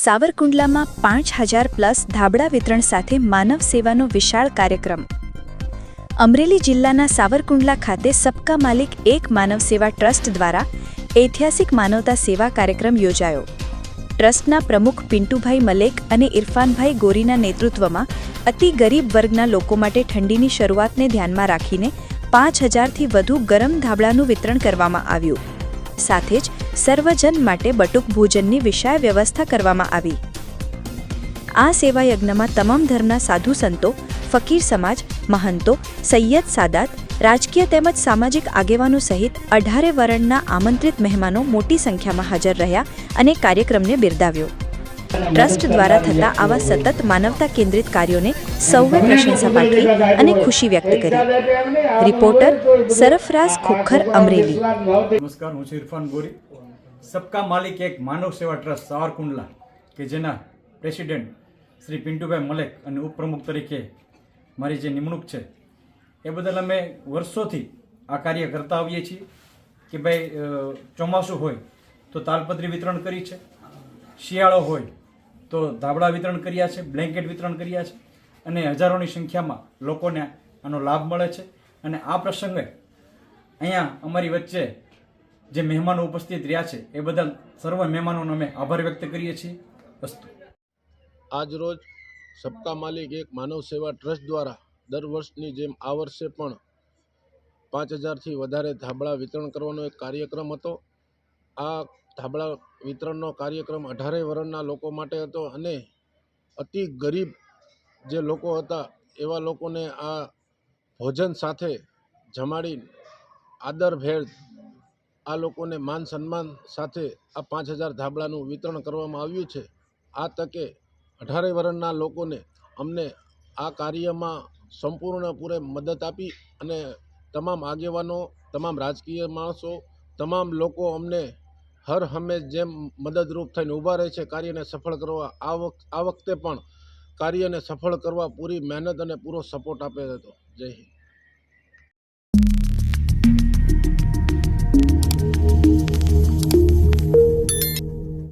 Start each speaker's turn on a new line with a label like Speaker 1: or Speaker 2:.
Speaker 1: સાવરકુંડલામાં 5000+ ધાબળા વિતરણ સાથે માનવ સેવાનો વિશાળ કાર્યક્રમ। અમરેલી જિલ્લાના સાવરકુંડલા ખાતે સબકા માલિક એક માનવ સેવા ટ્રસ્ટ દ્વારા ઐતિહાસિક માનવતા સેવા કાર્યક્રમ યોજાયો। ટ્રસ્ટના પ્રમુખ પિન્ટુભાઈ મલેક અને ઇરફાનભાઈ ગોરીના નેતૃત્વમાં અતિ ગરીબ વર્ગના લોકો માટે ઠંડીની શરૂઆતને ધ્યાનમાં રાખીને 5000થી વધુ ગરમ ધાબળાનું વિતરણ કરવામાં આવ્યું। સાથે જ સર્વજન માટે બટુક ભોજનની વિશાળ વ્યવસ્થા કરવામાં આવી। આ સેવાયજ્ઞમાં તમામ ધર્મના સાધુ સંતો, ફકીર સમાજ, મહંતો, સૈયદ સાદાત, રાજકીય તેમજ સામાજિક આગેવાનો સહિત 18 વર્ણના આમંત્રિત મહેમાનો મોટી સંખ્યામાં હાજર રહ્યા અને કાર્યક્રમને બિરદાવ્યો। ટ્રસ્ટ દ્વારા થતા આવા સતત માનવતા કેન્દ્રિત કાર્યોને સૌએ પ્રશંસા પાઠવી અને ખુશી વ્યક્ત કરી। રિપોર્ટર સરફરાઝ ખોખર, અમરેલી।
Speaker 2: નમસ્કાર, હું છું ઇરફાન ગોરી। સબકા માલિક એક માનવ સેવા ટ્રસ્ટ સાવરકુંડલા કે જેના પ્રેસિડેન્ટ શ્રી પિન્ટુભાઈ મલેક અને ઉપપ્રમુખ તરીકે મારી જે નિમણૂક છે એ બદલ અમે વર્ષોથી આ કાર્ય કરતા આવીએ છીએ કે ભાઈ ચોમાસું હોય તો તાલપત્રી વિતરણ કરી છે, શિયાળો હોય તો ધાબળા વિતરણ કર્યા છે, બ્લેન્કેટ વિતરણ કર્યા છે અને હજારોની સંખ્યામાં લોકોને આનો લાભ મળે છે। અને આ પ્રસંગે અહીંયા અમારી વચ્ચે જે મહેમાનો ઉપસ્થિત રહ્યા છે એ બદલ સર્વ મહેમાનોનો અમે આભાર વ્યક્ત કરીએ છીએ। અસ્તુ।
Speaker 3: આજ રોજ સબકા માલિક એક માનવ સેવા ટ્રસ્ટ દ્વારા દર વર્ષની જેમ આ વર્ષે પણ 5000થી વધારે ધાબળા વિતરણ કરવાનો એક કાર્યક્રમ હતો। આ ધાબળા વિતરણનો કાર્યક્રમ 18 વર્ણના લોકો માટે હતો અને અતિ ગરીબ જે લોકો હતા એવા લોકોને આ ભોજન સાથે જમાડી આદરભેર આ લોકોને માન સન્માન સાથે આ 5000 ધાબળાનું વિતરણ કરવામાં આવ્યું છે। આ તકે 18 વર્ણના લોકોને અમને આ કાર્યમાં સંપૂર્ણપૂરે મદદ આપી અને તમામ આગેવાનો, તમામ રાજકીય માણસો, તમામ લોકો અમને હર હંમેશ જેમ મદદરૂપ થઈને ઊભા રહે છે કાર્યને સફળ કરવા। આ વખતે પણ કાર્યને સફળ કરવા પૂરી મહેનત અને પૂરો સપોર્ટ આપેલો હતો। જય હિન્દ।